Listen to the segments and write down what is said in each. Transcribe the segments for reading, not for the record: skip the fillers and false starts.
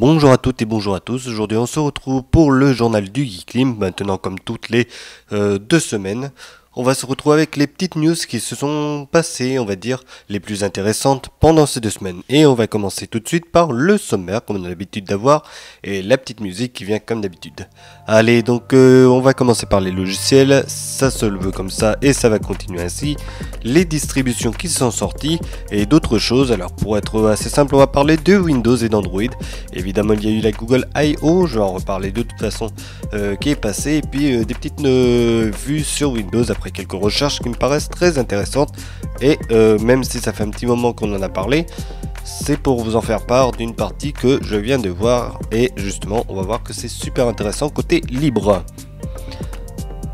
Bonjour à toutes et bonjour à tous, aujourd'hui on se retrouve pour le journal du Geeklim, maintenant comme toutes les 2 semaines. On va se retrouver avec les petites news qui se sont passées, on va dire, les plus intéressantes pendant ces 2 semaines. Et on va commencer tout de suite par le sommaire, comme on a l'habitude d'avoir, et la petite musique qui vient comme d'habitude. Allez, donc on va commencer par les logiciels, ça se le veut comme ça et ça va continuer ainsi. Les distributions qui sont sorties et d'autres choses. Alors pour être assez simple, on va parler de Windows et d'Android. Évidemment, il y a eu la Google I.O., je vais en reparler de toute façon, qui est passée, et puis des petites vues sur Windows après quelques recherches qui me paraissent très intéressantes. Et même si ça fait un petit moment qu'on en a parlé, c'est pour vous en faire part d'une partie que je viens de voir, et justement on va voir que c'est super intéressant côté libre.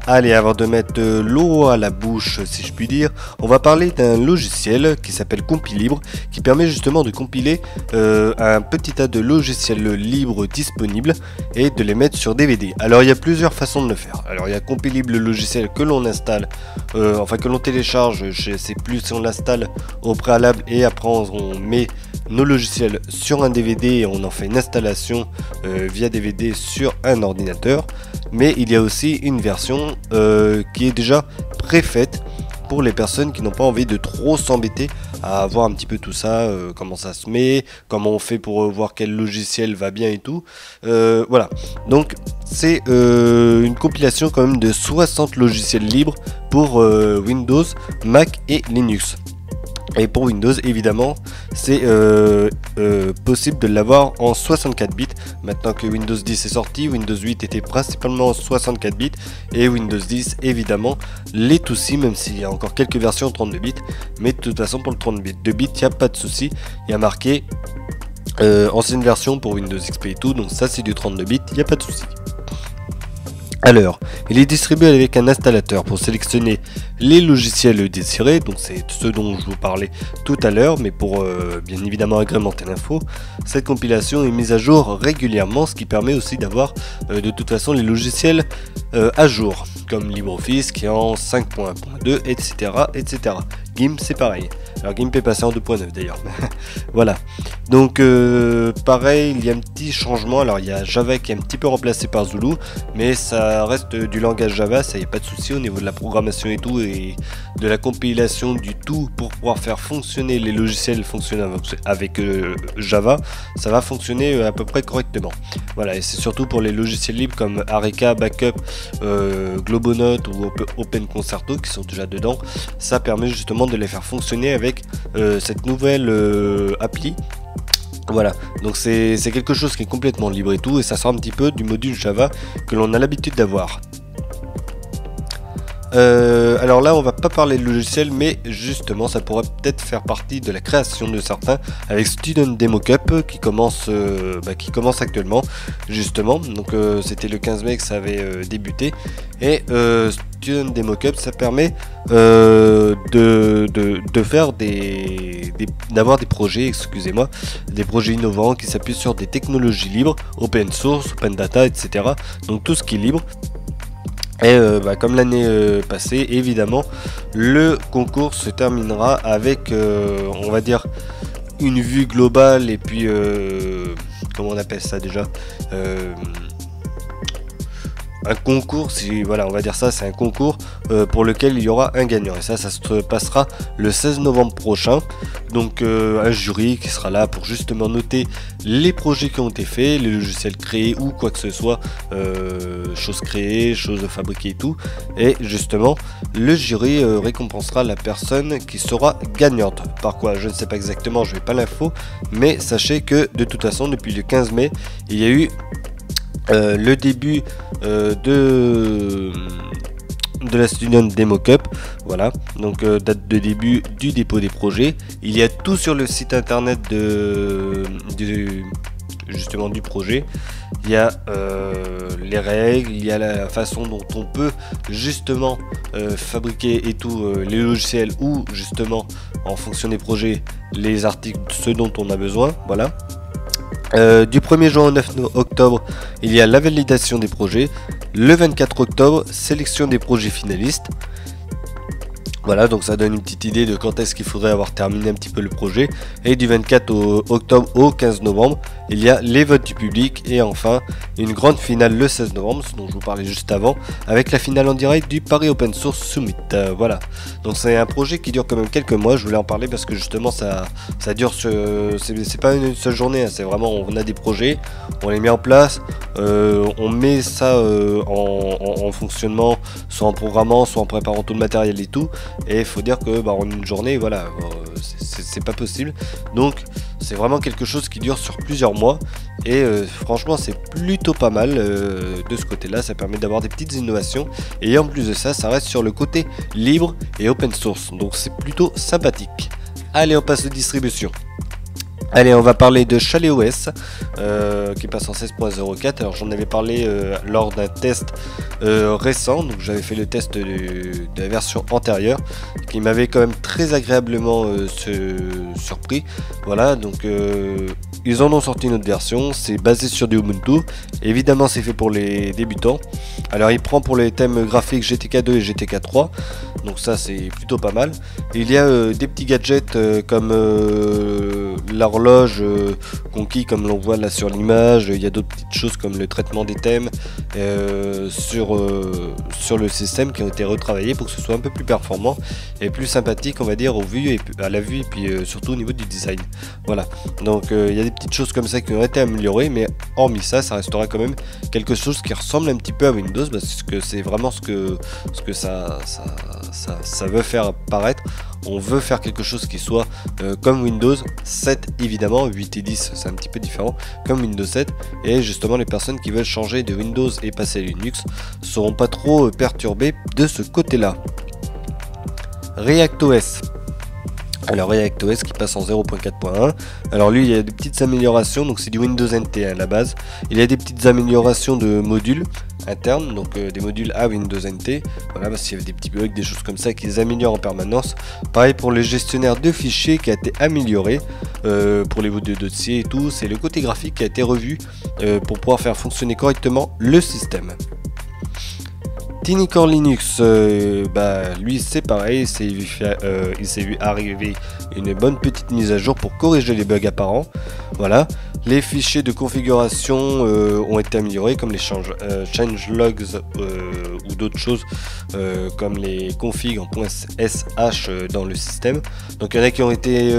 Allez, avant de mettre l'eau à la bouche, si je puis dire, on va parler d'un logiciel qui s'appelle Compilibre, qui permet justement de compiler un petit tas de logiciels libres disponibles et de les mettre sur DVD. Alors il y a plusieurs façons de le faire. Alors il y a Compilibre, le logiciel que l'on installe, que l'on télécharge, je sais plus si on l'installe au préalable et après on met nos logiciels sur un DVD et on en fait une installation via DVD sur un ordinateur. Mais il y a aussi une version qui est déjà préfaite pour les personnes qui n'ont pas envie de trop s'embêter à voir un petit peu tout ça, comment ça se met, comment on fait pour voir quel logiciel va bien et tout. Voilà, donc c'est une compilation quand même de 60 logiciels libres pour Windows, Mac et Linux. Et pour Windows, évidemment, c'est possible de l'avoir en 64 bits. Maintenant que Windows 10 est sorti, Windows 8 était principalement en 64 bits. Et Windows 10, évidemment, l'est aussi, même s'il y a encore quelques versions en 32 bits. Mais de toute façon, pour le 32 bits, il n'y a pas de souci. Il y a marqué ancienne version pour Windows XP et tout. Donc ça, c'est du 32 bits, il n'y a pas de souci. Alors, il est distribué avec un installateur pour sélectionner les logiciels désirés, donc c'est ce dont je vous parlais tout à l'heure, mais pour bien évidemment agrémenter l'info. Cette compilation est mise à jour régulièrement, ce qui permet aussi d'avoir de toute façon les logiciels à jour, comme LibreOffice qui est en 5.1.2, etc., etc. GIMP c'est pareil. Alors GIMP est passé en 2.9 d'ailleurs. Voilà. Donc pareil, il y a un petit changement. Alors il y a Java qui est un petit peu remplacé par Zulu, mais ça reste du langage Java, ça y a pas de souci au niveau de la programmation et tout, et de la compilation du tout pour pouvoir faire fonctionner les logiciels fonctionnant avec Java, ça va fonctionner à peu près correctement. Voilà, et c'est surtout pour les logiciels libres comme Areka, Backup, Globonote ou OpenConcerto qui sont déjà dedans. Ça permet justement de les faire fonctionner avec cette nouvelle appli. Voilà, donc c'est quelque chose qui est complètement libre et tout, et ça sort un petit peu du module Java que l'on a l'habitude d'avoir. Alors là on va pas parler de logiciel, mais justement ça pourrait peut-être faire partie de la création de certains avec Student Demo Cup qui commence actuellement justement. Donc c'était le 15 mai que ça avait débuté, et Student Demo Cup ça permet de faire d'avoir des projets, excusez-moi, des projets innovants qui s'appuient sur des technologies libres, open source, open data, etc. Donc tout ce qui est libre. Et comme l'année passée, évidemment, le concours se terminera avec, on va dire, une vue globale, et puis, comment on appelle ça déjà, un concours, voilà, on va dire ça, c'est un concours pour lequel il y aura un gagnant, et ça se passera le 16 novembre prochain. Donc un jury qui sera là pour justement noter les projets qui ont été faits, les logiciels créés ou quoi que ce soit, choses créées, choses fabriquées et tout, et justement le jury récompensera la personne qui sera gagnante. Par quoi, je ne sais pas exactement, je n'ai pas l'info, mais sachez que de toute façon depuis le 15 mai il y a eu le début de la Student Demo Cup. Voilà, donc date de début du dépôt des projets. Il y a tout sur le site internet justement du projet. Il y a les règles, il y a la façon dont on peut justement fabriquer et tout les logiciels, ou justement en fonction des projets les articles, ce dont on a besoin. Voilà. Du 1er juin au 9 octobre, il y a la validation des projets. Le 24 octobre, sélection des projets finalistes. Voilà, donc ça donne une petite idée de quand est-ce qu'il faudrait avoir terminé un petit peu le projet. Et du 24 octobre au 15 novembre, il y a les votes du public et enfin une grande finale le 16 novembre, ce dont je vous parlais juste avant, avec la finale en direct du Paris Open Source Summit. Voilà, donc c'est un projet qui dure quand même quelques mois. Je voulais en parler parce que justement ça dure, c'est pas une seule journée, hein, c'est vraiment, on a des projets, on les met en place, on met ça en fonctionnement, soit en programmant, soit en préparant tout le matériel et tout. Et il faut dire que en une journée, voilà, c'est pas possible. Donc c'est vraiment quelque chose qui dure sur plusieurs mois. Et franchement c'est plutôt pas mal de ce côté là. Ça permet d'avoir des petites innovations. Et en plus de ça, ça reste sur le côté libre et open source. Donc c'est plutôt sympathique. Allez, on passe aux distributions. Allez, on va parler de ChaletOS qui passe en 16.04. Alors j'en avais parlé lors d'un test récent, donc j'avais fait le test de la version antérieure qui m'avait quand même très agréablement surpris. Voilà, donc ils en ont sorti une autre version, c'est basé sur du Ubuntu. Évidemment c'est fait pour les débutants. Alors il prend pour les thèmes graphiques GTK2 et GTK3, donc ça c'est plutôt pas mal. Il y a des petits gadgets comme l'horloge conquis comme l'on voit là sur l'image. Il y a d'autres petites choses comme le traitement des thèmes sur le système qui ont été retravaillés pour que ce soit un peu plus performant et plus sympathique, on va dire, à la vue et puis surtout au niveau du design. Voilà, donc il y a des petites choses comme ça qui ont été améliorées, mais hormis ça, ça restera quand même quelque chose qui ressemble un petit peu à Windows parce que c'est vraiment ce que ça veut faire apparaître. On veut faire quelque chose qui soit comme Windows 7 évidemment, 8 et 10 c'est un petit peu différent, comme Windows 7, et justement les personnes qui veulent changer de Windows et passer à Linux seront pas trop perturbées de ce côté là. ReactOS. Alors ReactOS qui passe en 0.4.1. Alors lui il y a des petites améliorations, donc c'est du Windows NT à la base. Il y a des petites améliorations de modules internes, donc des modules à Windows NT. Voilà, parce qu'il y avait des petits bugs, des choses comme ça qu'ils améliorent en permanence. Pareil pour le gestionnaire de fichiers qui a été amélioré pour les de dossiers et tout. C'est le côté graphique qui a été revu pour pouvoir faire fonctionner correctement le système. Tinicore Linux, lui c'est pareil, il s'est vu arriver une bonne petite mise à jour pour corriger les bugs apparents. Voilà, les fichiers de configuration ont été améliorés comme les changelogs ou d'autres choses comme les configs en .sh dans le système. Donc il y en a qui ont été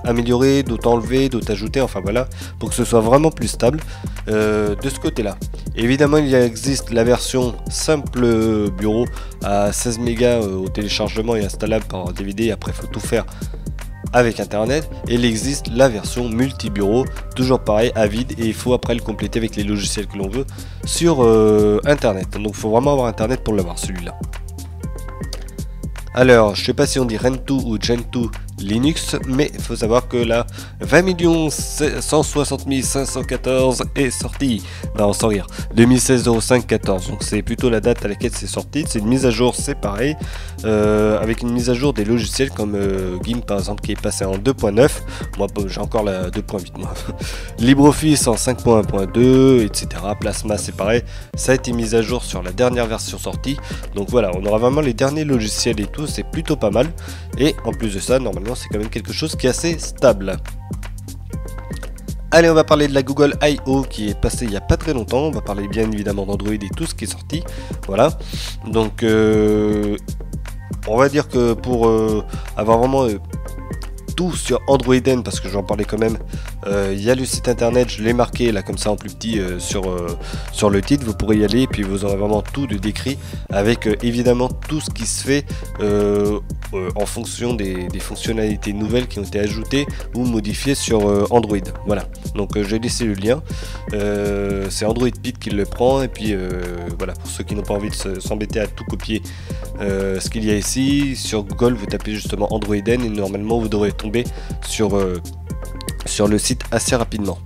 améliorés, d'autres enlevés, d'autres ajoutés, enfin voilà, pour que ce soit vraiment plus stable de ce côté là. Évidemment il existe la version simple bureau à 16 mégas au téléchargement et installable par DVD. Après il faut tout faire avec internet, et il existe la version multi-bureau, toujours pareil à vide, et il faut après le compléter avec les logiciels que l'on veut sur internet. Donc il faut vraiment avoir internet pour l'avoir celui-là. Alors je sais pas si on dit Gentoo ou Gentoo Linux, mais il faut savoir que la 20 160 514 est sortie, non sans rire, 2016-05-14, donc c'est plutôt la date à laquelle c'est sorti. C'est une mise à jour, c'est pareil, avec une mise à jour des logiciels comme GIMP par exemple qui est passé en 2.9, moi j'ai encore la 2.8 moi. LibreOffice en 5.1.2, etc. Plasma c'est pareil, ça a été mis à jour sur la dernière version sortie, donc voilà, on aura vraiment les derniers logiciels et tout, c'est plutôt pas mal, et en plus de ça, normalement c'est quand même quelque chose qui est assez stable. Allez, on va parler de la Google I.O. qui est passée il n'y a pas très longtemps. On va parler bien évidemment d'Android et tout ce qui est sorti. Voilà. Donc, on va dire que pour avoir vraiment tout sur Android N, parce que j'en parlais quand même, il y a le site internet, je l'ai marqué là comme ça en plus petit sur le titre, vous pourrez y aller et puis vous aurez vraiment tout de décrit avec évidemment tout ce qui se fait en fonction des fonctionnalités nouvelles qui ont été ajoutées ou modifiées sur Android. Voilà, donc j'ai laissé le lien, c'est Android Pit qui le prend, et puis voilà, pour ceux qui n'ont pas envie de s'embêter à tout copier ce qu'il y a ici, sur Google vous tapez justement Android N et normalement vous devrez tomber sur le site assez rapidement.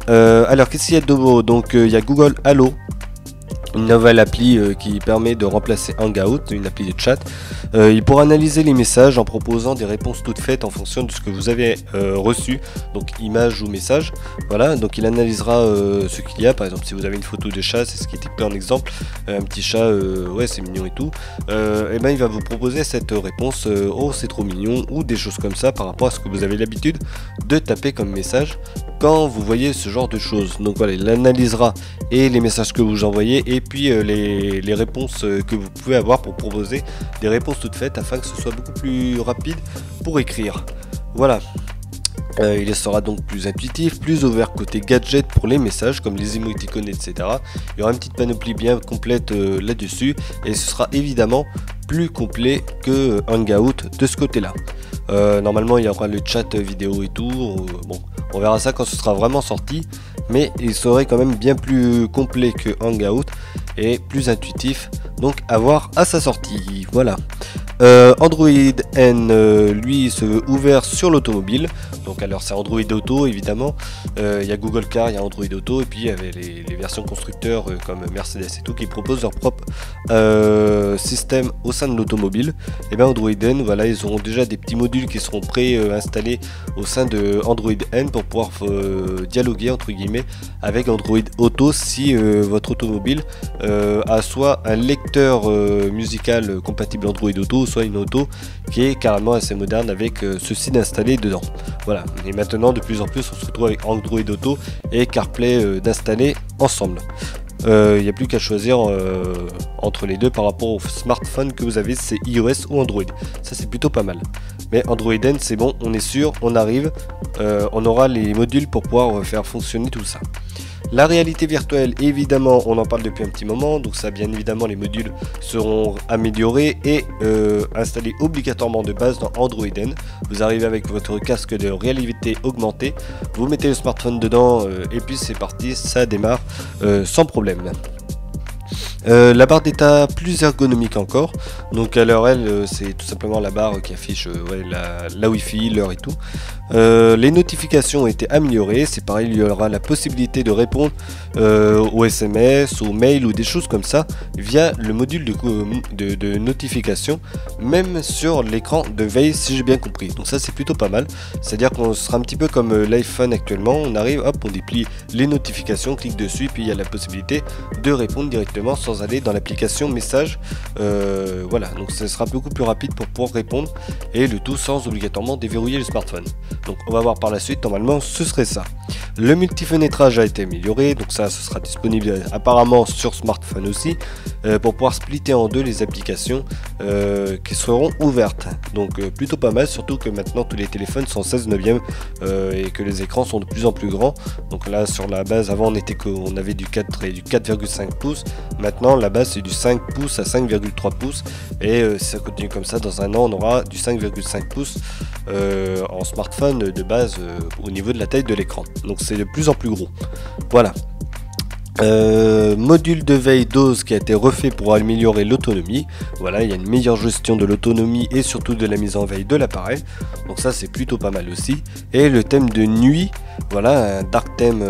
Alors qu'est-ce qu'il y a de nouveau? Donc il y a Google Halo une nouvelle appli qui permet de remplacer Hangout, une appli de chat. Il pourra analyser les messages en proposant des réponses toutes faites en fonction de ce que vous avez reçu, donc image ou message. Voilà, donc il analysera ce qu'il y a. Par exemple, si vous avez une photo de chat, c'est ce qui était pris en exemple, un petit chat, ouais c'est mignon et tout, et ben il va vous proposer cette réponse, oh c'est trop mignon, ou des choses comme ça par rapport à ce que vous avez l'habitude de taper comme message quand vous voyez ce genre de choses. Donc voilà, il analysera et les messages que vous envoyez et puis les réponses que vous pouvez avoir pour proposer des réponses toutes faites afin que ce soit beaucoup plus rapide pour écrire. Voilà. Il sera donc plus intuitif, plus ouvert côté gadget pour les messages comme les émoticônes, etc. Il y aura une petite panoplie bien complète là-dessus et ce sera évidemment plus complet que Hangout de ce côté-là. Normalement, il y aura le chat vidéo et tout. Bon, on verra ça quand ce sera vraiment sorti, mais il serait quand même bien plus complet que Hangout et plus intuitif. Donc à voir à sa sortie. Voilà. Android N, lui, se veut ouvert sur l'automobile. Donc alors c'est Android Auto évidemment. Il y a Google Car, il y a Android Auto et puis il y avait les versions constructeurs comme Mercedes et tout qui proposent leur propre système au sein de l'automobile. Et bien Android N, voilà, ils auront déjà des petits modules qui seront pré-installés au sein de Android N pour pouvoir dialoguer entre guillemets avec Android Auto si votre automobile a soit un lecteur musical compatible Android Auto, soit une auto qui est carrément assez moderne avec ceci d'installer dedans. Voilà, et maintenant de plus en plus on se retrouve avec Android Auto et CarPlay d'installer ensemble. Il n'y a plus qu'à choisir entre les deux par rapport au smartphone que vous avez, c'est iOS ou Android. Ça c'est plutôt pas mal. Mais Android N c'est bon, on est sûr, on arrive, on aura les modules pour pouvoir faire fonctionner tout ça. La réalité virtuelle, évidemment, on en parle depuis un petit moment, donc ça, bien évidemment, les modules seront améliorés et installés obligatoirement de base dans Android N. Vous arrivez avec votre casque de réalité augmentée, vous mettez le smartphone dedans et puis c'est parti, ça démarre sans problème. La barre d'état plus ergonomique encore, donc à l'heure c'est tout simplement la barre qui affiche ouais, la Wi-Fi, l'heure et tout. Les notifications ont été améliorées, c'est pareil, il y aura la possibilité de répondre aux SMS, aux mails ou des choses comme ça via le module de notification, même sur l'écran de veille si j'ai bien compris. Donc ça c'est plutôt pas mal, c'est à dire qu'on sera un petit peu comme l'iPhone actuellement, on arrive, hop, on déplie les notifications, on clique dessus, puis il y a la possibilité de répondre directement sans aller dans l'application message. Voilà, donc ce sera beaucoup plus rapide pour pouvoir répondre et le tout sans obligatoirement déverrouiller le smartphone. Donc on va voir par la suite, normalement ce serait ça. Le multifenêtrage a été amélioré, donc ça ce sera disponible apparemment sur smartphone aussi pour pouvoir splitter en deux les applications qui seront ouvertes. Donc plutôt pas mal, surtout que maintenant tous les téléphones sont 16/9 et que les écrans sont de plus en plus grands. Donc là sur la base avant on avait du 4 et du 4,5 pouces, maintenant la base c'est du 5 pouces à 5,3 pouces et si ça continue comme ça dans un an on aura du 5,5 pouces en smartphone de base au niveau de la taille de l'écran, donc c'est de plus en plus gros. Voilà. Module de veille dose qui a été refait pour améliorer l'autonomie. Voilà, il y a une meilleure gestion de l'autonomie et surtout de la mise en veille de l'appareil, donc ça c'est plutôt pas mal aussi. Et le thème de nuit, voilà, un dark theme,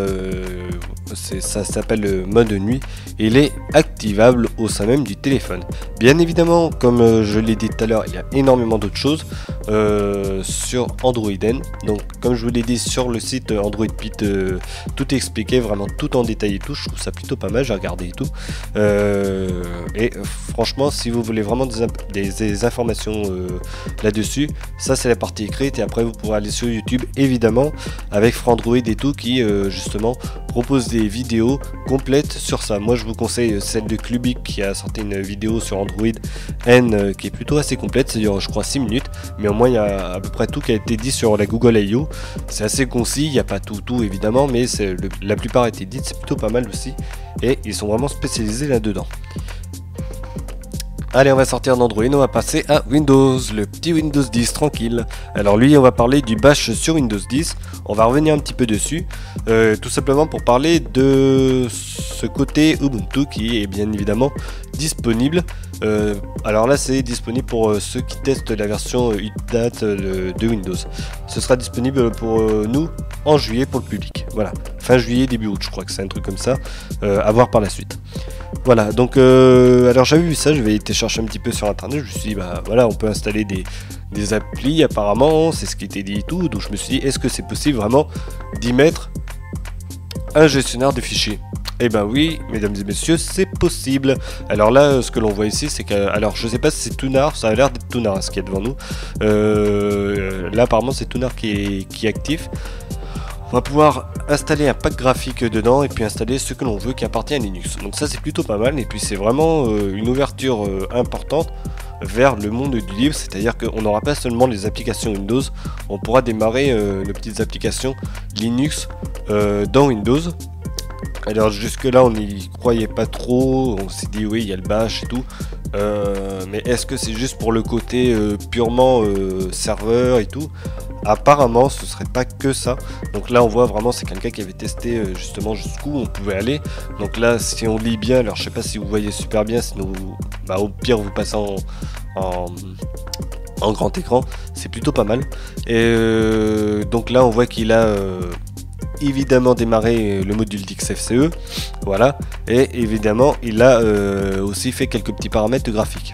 ça s'appelle le mode nuit, il est activable au sein même du téléphone. Bien évidemment, comme je l'ai dit tout à l'heure, il y a énormément d'autres choses sur Android N. Donc comme je vous l'ai dit sur le site Android Pit, tout est expliqué, vraiment tout en détail et tout. Je trouve ça plutôt pas mal, j'ai regardé et tout. Franchement, si vous voulez vraiment des informations là-dessus, ça c'est la partie écrite et après vous pourrez aller sur YouTube évidemment avec Frandroid et tout qui justement propose des vidéos complètes sur ça. Moi je vous conseille celle de Clubic qui a sorti une vidéo sur Android N qui est plutôt assez complète, c'est-à-dire je crois 6 minutes, mais au moins il y a à peu près tout qui a été dit sur la Google I.O. C'est assez concis, il n'y a pas tout évidemment, mais la plupart a été dit, c'est plutôt pas mal aussi et ils sont vraiment spécialisés là-dedans. Allez, on va sortir d'Android, on va passer à Windows, le petit Windows 10 tranquille. Alors lui, on va parler du bash sur Windows 10, on va revenir un petit peu dessus, tout simplement pour parler de ce côté Ubuntu qui est bien évidemment disponible. Alors là, c'est disponible pour ceux qui testent la version Update de Windows. Ce sera disponible pour nous en juillet pour le public. Voilà. fin juillet, début août, je crois que c'est un truc comme ça, à voir par la suite. Voilà, donc alors j'avais vu ça, je vais été chercher un petit peu sur internet, je me suis dit bah voilà, on peut installer des applis apparemment, c'est ce qui était dit et tout, donc je me suis dit est-ce que c'est possible vraiment d'y mettre un gestionnaire de fichiers? Eh ben oui, mesdames et messieurs, c'est possible. Alors là, ce que l'on voit ici, c'est que, alors je sais pas si c'est Tunar, ça a l'air d'être Tunar hein, ce qu'il y a devant nous. Là apparemment c'est Tunar qui est actif. On va pouvoir installer un pack graphique dedans et puis installer ce que l'on veut qui appartient à Linux. Donc ça c'est plutôt pas mal et puis c'est vraiment une ouverture importante vers le monde du libre, c'est-à-dire qu'on n'aura pas seulement les applications Windows, on pourra démarrer nos petites applications Linux dans Windows. Alors jusque là on n'y croyait pas trop, on s'est dit oui il y a le bash et tout, mais est-ce que c'est juste pour le côté purement serveur et tout? Apparemment ce serait pas que ça, donc là on voit vraiment c'est quelqu'un qui avait testé justement jusqu'où on pouvait aller. Donc là si on lit bien, alors je sais pas si vous voyez super bien, sinon bah, au pire vous passez en grand écran, c'est plutôt pas mal. Et donc là on voit qu'il a évidemment démarrer le module d'XFCE, voilà, et évidemment il a aussi fait quelques petits paramètres graphiques.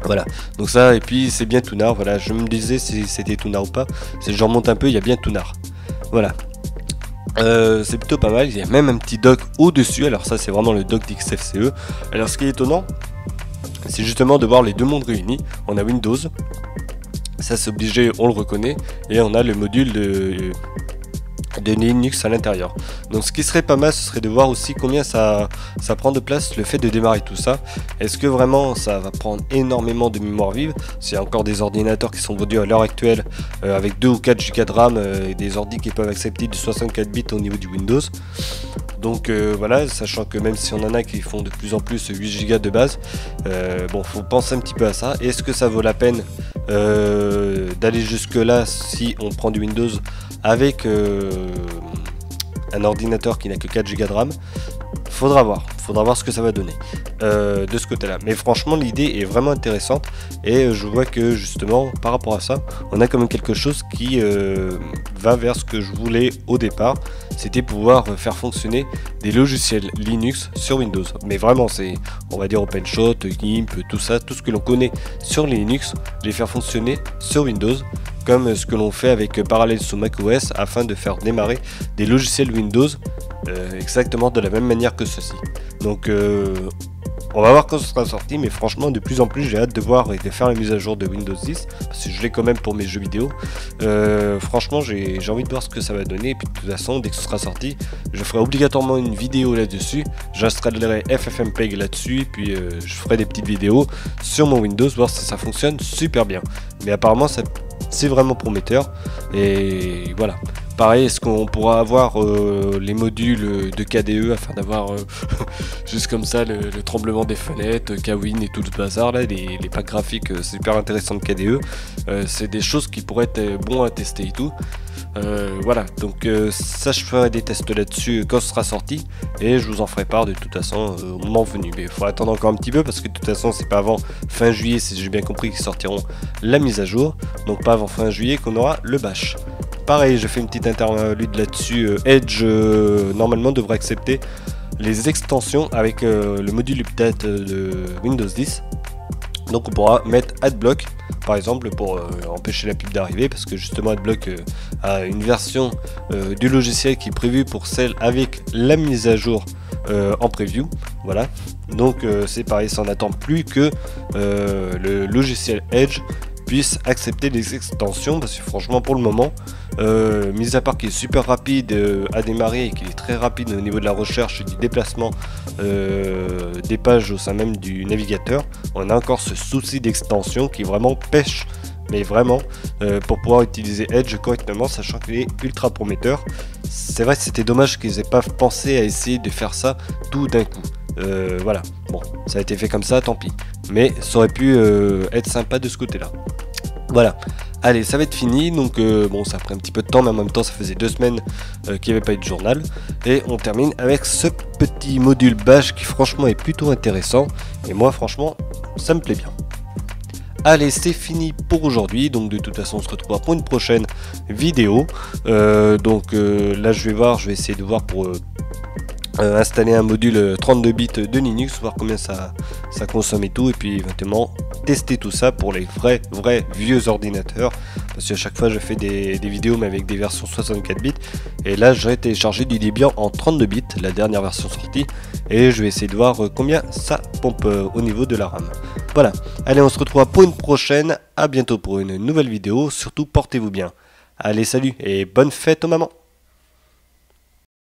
Voilà, donc ça, et puis c'est bien Tunar, voilà, je me disais si c'était Tunar ou pas, si je remonte un peu, il y a bien Tunar, voilà. C'est plutôt pas mal, il y a même un petit dock au-dessus, alors ça c'est vraiment le dock d'XFCE. Alors ce qui est étonnant, c'est justement de voir les deux mondes réunis. On a Windows, ça c'est obligé, on le reconnaît, et on a le module de Linux à l'intérieur. Donc ce qui serait pas mal, ce serait de voir aussi combien ça prend de place le fait de démarrer tout ça. Est-ce que vraiment ça va prendre énormément de mémoire vive? C'est encore des ordinateurs qui sont vendus à l'heure actuelle avec 2 ou 4 Go de RAM et des ordi qui peuvent accepter du 64 bits au niveau du Windows. Donc voilà, sachant que même si on en a qui font de plus en plus 8 Go de base, bon, faut penser un petit peu à ça. Est-ce que ça vaut la peine d'aller jusque là si on prend du Windows avec un ordinateur qui n'a que 4 Go de RAM? Faudra voir ce que ça va donner de ce côté là, mais franchement l'idée est vraiment intéressante et je vois que justement par rapport à ça on a quand même quelque chose qui va vers ce que je voulais au départ, c'était pouvoir faire fonctionner des logiciels Linux sur Windows, mais vraiment c'est, on va dire OpenShot, GIMP, tout ça, tout ce que l'on connaît sur Linux, les faire fonctionner sur Windows comme ce que l'on fait avec Parallels sous macOS afin de faire démarrer des logiciels Windows exactement de la même manière que ceci. Donc on va voir quand ce sera sorti, mais franchement de plus en plus j'ai hâte de voir et de faire la mise à jour de Windows 10 parce que je l'ai quand même pour mes jeux vidéo. Franchement j'ai envie de voir ce que ça va donner, et puis de toute façon dès que ce sera sorti je ferai obligatoirement une vidéo là-dessus, j'installerai FFmpeg là-dessus, et puis je ferai des petites vidéos sur mon Windows, voir si ça fonctionne super bien. Mais apparemment c'est vraiment prometteur, et voilà. Pareil, est-ce qu'on pourra avoir les modules de KDE afin d'avoir juste comme ça le tremblement des fenêtres, Kawin et tout le bazar là, les packs graphiques super intéressants de KDE, c'est des choses qui pourraient être bon à tester et tout. Voilà, donc ça je ferai des tests là-dessus quand ce sera sorti et je vous en ferai part de toute façon au moment venu. Mais il faut attendre encore un petit peu parce que de toute façon c'est pas avant fin juillet, si j'ai bien compris, qu'ils sortiront la mise à jour, donc pas avant fin juillet qu'on aura le bash. Pareil, je fais une petite interlude là-dessus. Edge normalement devrait accepter les extensions avec le module update de Windows 10. Donc on pourra mettre AdBlock par exemple pour empêcher la pub d'arriver, parce que justement AdBlock a une version du logiciel qui est prévue pour celle avec la mise à jour en preview. Voilà, donc c'est pareil, ça n'attend plus que le logiciel Edge puisse accepter les extensions, parce que franchement pour le moment, mis à part qu'il est super rapide à démarrer et qu'il est très rapide au niveau de la recherche et du déplacement des pages au sein même du navigateur, on a encore ce souci d'extension qui vraiment pêche, mais vraiment, pour pouvoir utiliser Edge correctement, sachant qu'il est ultra prometteur. C'est vrai que c'était dommage qu'ils aient pas pensé à essayer de faire ça tout d'un coup. Voilà, bon, ça a été fait comme ça, tant pis. Mais ça aurait pu être sympa de ce côté-là. Voilà, allez, ça va être fini, donc bon, ça a pris un petit peu de temps, mais en même temps ça faisait 2 semaines qu'il n'y avait pas eu de journal. Et on termine avec ce petit module bash qui franchement est plutôt intéressant, et moi franchement ça me plaît bien. Allez, c'est fini pour aujourd'hui, donc de toute façon on se retrouvera pour une prochaine vidéo. Là je vais essayer de voir pour installer un module 32 bits de Linux, voir combien ça consomme et tout, et puis éventuellement tester tout ça pour les vrais vieux ordinateurs, parce que à chaque fois je fais des vidéos mais avec des versions 64 bits, et là j'ai téléchargé du Debian en 32 bits, la dernière version sortie, et je vais essayer de voir combien ça pompe au niveau de la RAM. Voilà, allez, on se retrouve pour une prochaine, à bientôt pour une nouvelle vidéo, surtout portez-vous bien. Allez, salut et bonne fête aux mamans.